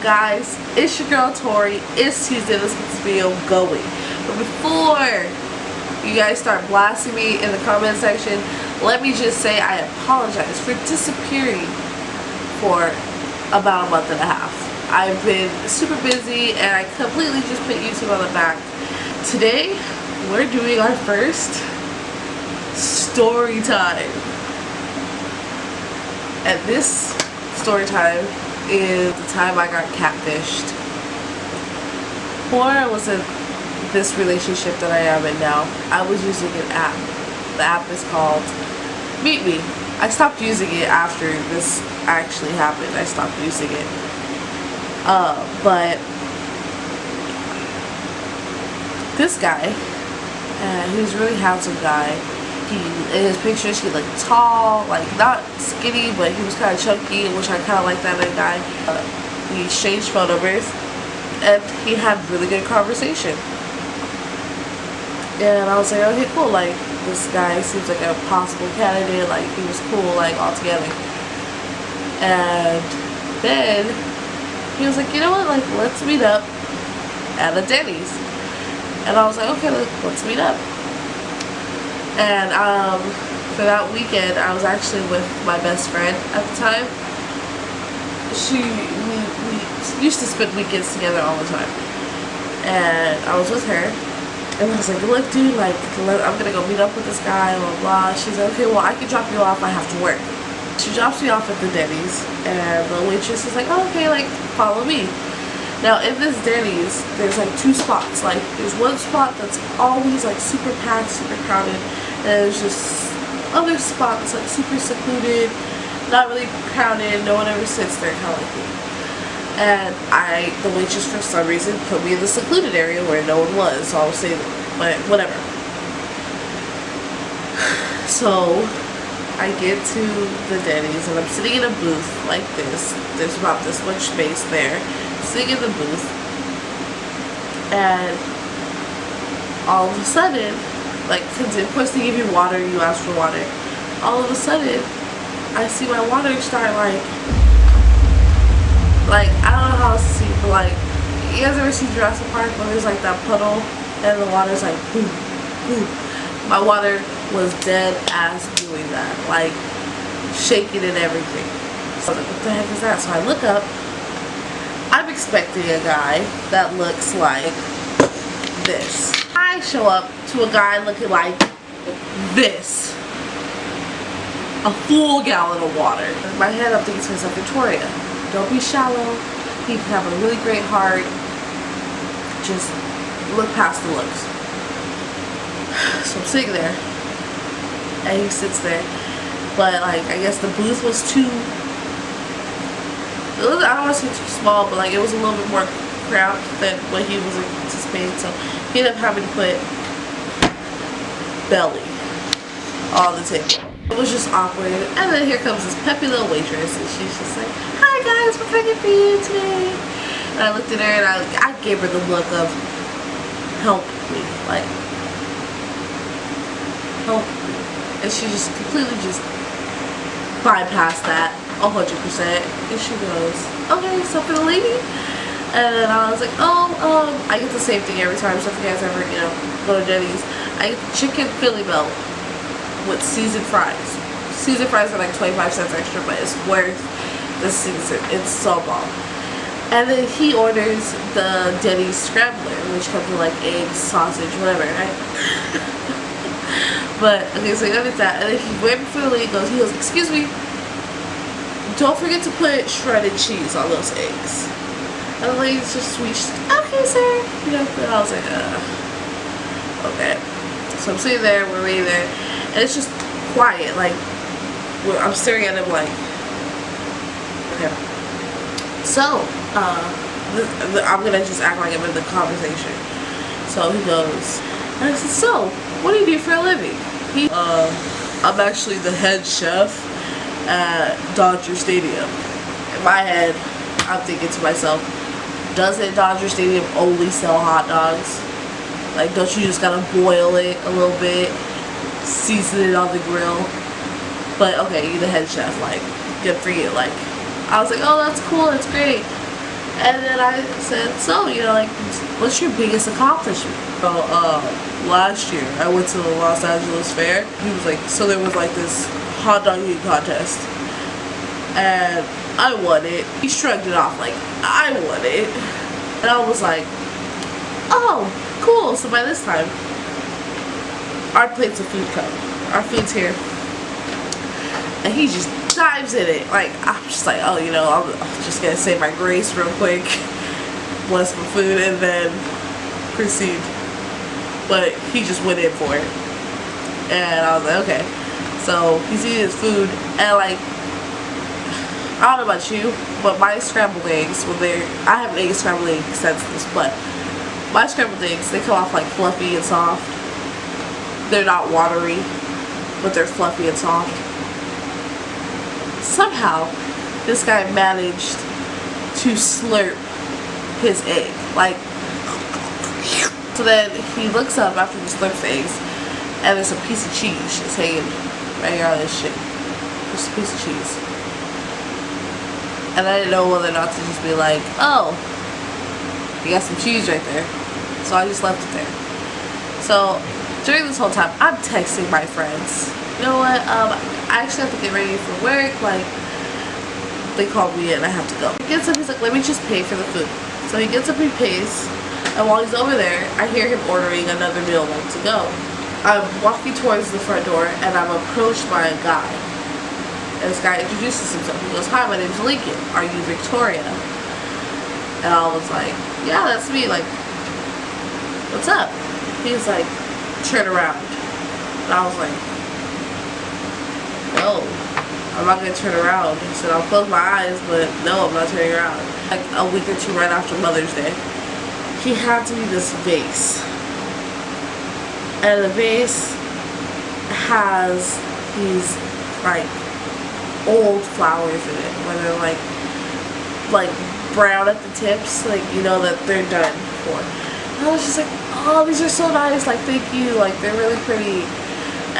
up, guys? It's your girl Tori. It's Tuesday. Let's get this video going. But before you guys start blasting me in the comment section, let me just say I apologize for disappearing for about a month and a half. I've been super busy and I completely just put YouTube on the back. Today, we're doing our first story time. And this story time is the time I got catfished. Before I was in this relationship that I am in now, I was using an app. The app is called Meet Me. I stopped using it after this actually happened. I stopped using it. But this guy, he was a really handsome guy. In his pictures, he looked tall, like not skinny, but he was kind of chunky, which I kind of like that in a guy. We exchanged phone numbers, and he had really good conversation. And I was like, okay, cool. Like, this guy seems like a possible candidate. Like, he was cool, like, altogether. And then he was like, you know what? Like, let's meet up at a Denny's. And I was like, okay, let's meet up. And for that weekend, I was actually with my best friend at the time. We used to spend weekends together all the time. And I was with her. And I was like, look, dude, like, I'm going to go meet up with this guy, blah, blah. She's like, okay, well, I can drop you off. I have to work. She drops me off at the Denny's. And the waitress is like, oh, okay, like, follow me. Now, in this Denny's, there's like two spots. Like, there's one spot that's always like super packed, super crowded, and there's just other spots like super secluded, not really crowded, no one ever sits there, kind of like me. And the waitress for some reason put me in the secluded area where no one was, so I was saying, but whatever. So, I get to the Denny's and I'm sitting in a booth like this. There's about this much space there. Sitting in the booth, and all of a sudden, like, cause of course they give you water, you ask for water. All of a sudden, I see my water start like I don't know how else to see, but like, you guys ever see Jurassic Park when there's like that puddle and the water's like boom, boom. My water was dead ass doing that, like shaking and everything. So like, what the heck is that? So I look up. I'm expecting a guy that looks like this. I show up to a guy looking like this. A full gallon of water. In my head, I'm thinking to myself, Victoria, don't be shallow. He can have a really great heart. Just look past the looks. So I'm sitting there, and he sits there. But like, I guess the booth was too, I don't want to say too small, but like it was a little bit more cramped than what he was anticipating, so he ended up having to put belly on the table. It was just awkward, and then here comes this peppy little waitress, and she's just like, hi guys, what can I get for you today? And I looked at her and I gave her the look of help me, like help me, and she just completely just bypassed that 100%, and she goes, okay, so for the lady. And then I was like, oh, I get the same thing every time. So if you guys ever, you know, go to Denny's, I get the chicken Philly melt with seasoned fries. Seasoned fries are like 25 cents extra, but it's worth the season. It's so bomb. And then he orders the Denny's scrambler, which comes with like eggs, sausage, whatever, right? But okay, so he orders that, and then he went before the lady goes, he goes, excuse me, don't forget to put shredded cheese on those eggs. And the lady's just sweet. She's like, okay, sir. You know, and I was like, okay. So I'm sitting there, we're waiting there, and it's just quiet. Like, I'm staring at him like, okay. So, I'm gonna just act like I'm in the conversation. So he goes, and I said, so, what do you do for a living? I'm actually the head chef at Dodger Stadium. In my head, I'm thinking to myself, doesn't Dodger Stadium only sell hot dogs? Like, don't you just gotta boil it a little bit, season it on the grill? But okay, you're the head chef, like, good for you. Like, I was like, oh, that's cool, that's great. And then I said, so, you know, like, what's your biggest accomplishment? So, last year, I went to the Los Angeles Fair. He was like, so there was like this hot dog eating contest. And I won it. He shrugged it off like, I won it. And I was like, oh, cool. So by this time, our plates of food come. Our food's here. And he just dives in it. Like, I'm just like, oh, you know, I'm just gonna say my grace real quick, bless my food, and then proceed. But he just went in for it. And I was like, okay. So he's eating his food, and like, I don't know about you, but my scrambled eggs, I haven't eaten scrambled eggs since this, but my scrambled eggs, they come off like fluffy and soft. They're not watery, but they're fluffy and soft. Somehow, this guy managed to slurp his egg. Like, so then he looks up after he slurps the eggs, and there's a piece of cheese just hanging right here on this shit. Just a piece of cheese. And I didn't know whether or not to just be like, oh, you got some cheese right there. So I just left it there. So during this whole time, I'm texting my friends. You know what? I actually have to get ready for work. Like, they called me and I have to go. He gets up, he's like, let me just pay for the food. So he gets up, he pays. And while he's over there, I hear him ordering another meal like to go. I'm walking towards the front door and I'm approached by a guy. And this guy introduces himself. He goes, hi, my name's Lincoln. Are you Victoria? And I was like, yeah, that's me. Like, what's up? He's like, turn around. And I was like, no, I'm not going to turn around. He said, I'll close my eyes, but no, I'm not turning around. Like a week or two right after Mother's Day, he had to be this vase. And the vase has these, like, old flowers in it, where they're like brown at the tips, like, you know that they're done for. And I was just like, oh, these are so nice, like, thank you, like, they're really pretty.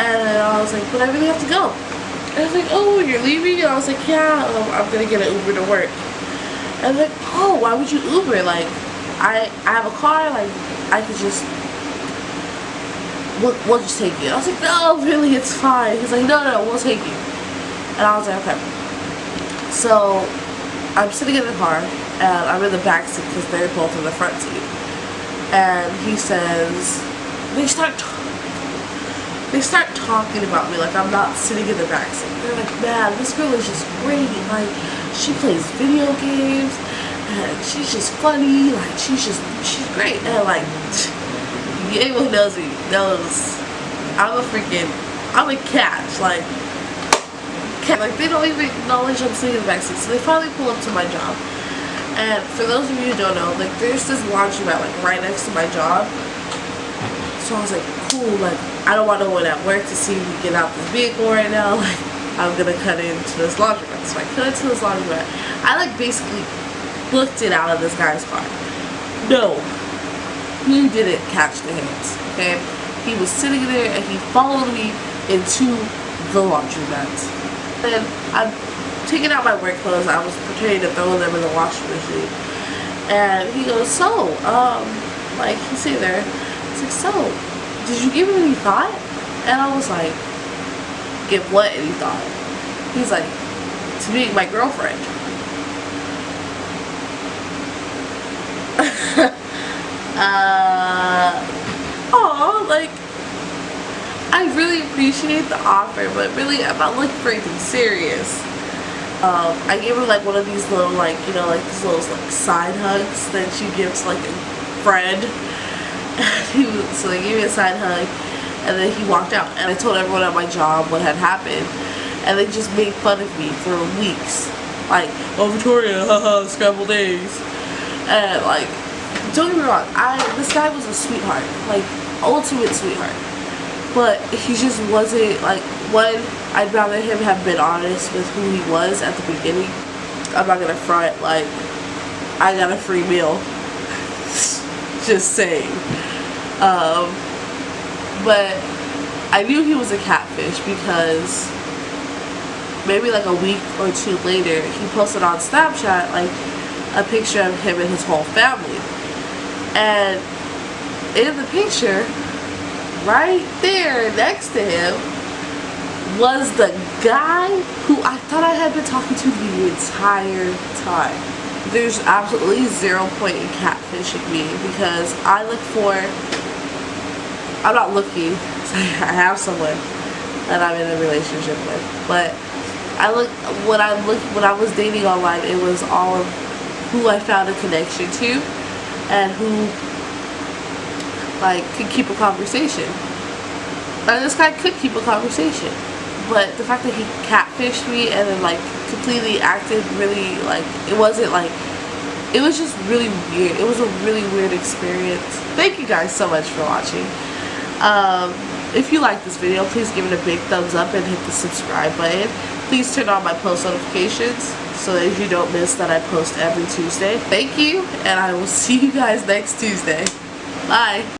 And I was like, but I really have to go. And I was like, oh, you're leaving? And I was like, yeah, I'm gonna get an Uber to work. And like, oh, why would you Uber? Like, I have a car, like, I could just, we'll just take you. And I was like, no, really, it's fine. He's like, no, we'll take you. And I was like, okay. So I'm sitting in the car, and I'm in the back seat because they're both in the front seat. And he says, they start talking about me like I'm not sitting in the back seat. They're like, man, this girl is just great. Like, she plays video games, and she's just funny. Like, she's great. And like, anyone who knows me knows I'm a catch. Like, they don't even acknowledge I'm sitting in the backseat. So they finally pull up to my job. And for those of you who don't know, like, there's this laundromat, like, right next to my job. So I was like, cool, like, I don't want no one at work to see me get out this vehicle right now. Like, I'm gonna cut into this laundromat. So I cut into this laundromat. I, like, basically booked it out of this guy's car. No. He didn't catch the hints, okay? He was sitting there and he followed me into the laundromat. And I'm taking out my work clothes. I was pretending to throw them in the washing machine. And he goes, so, like, he's sitting there. He's like, so, did you give it any thought? And I was like, give what any thought? He's like, to being my girlfriend. Aw, like, I really appreciate the offer, but really I'm not looking for anything serious. I gave her like one of these little, like, you know, like these little like side hugs that you give to like a friend. So they gave me a side hug, and then he walked out, and I told everyone at my job what had happened, and they just made fun of me for weeks. Like, oh, Victoria, haha, scrambled eggs. And like, don't get me wrong, this guy was a sweetheart, like ultimate sweetheart. But he just wasn't, like, one, I'd rather him have been honest with who he was at the beginning. I'm not gonna front, like, I got a free meal. Just saying. But I knew he was a catfish because maybe like a week or two later, he posted on Snapchat, like, a picture of him and his whole family. And in the picture, right there next to him, was the guy who I thought I had been talking to the entire time. There's absolutely 0 point in catfishing me because I look for, I'm not looking, I have someone that I'm in a relationship with, but when I was dating online, it was all of who I found a connection to and who like could keep a conversation. And this guy could keep a conversation, but the fact that he catfished me and then like completely acted really like, it wasn't like, it was just really weird. It was a really weird experience. Thank you guys so much for watching. If you like this video, please give it a big thumbs up and hit the subscribe button. Please turn on my post notifications so that you don't miss that I post every Tuesday. Thank you, and I will see you guys next Tuesday. Bye.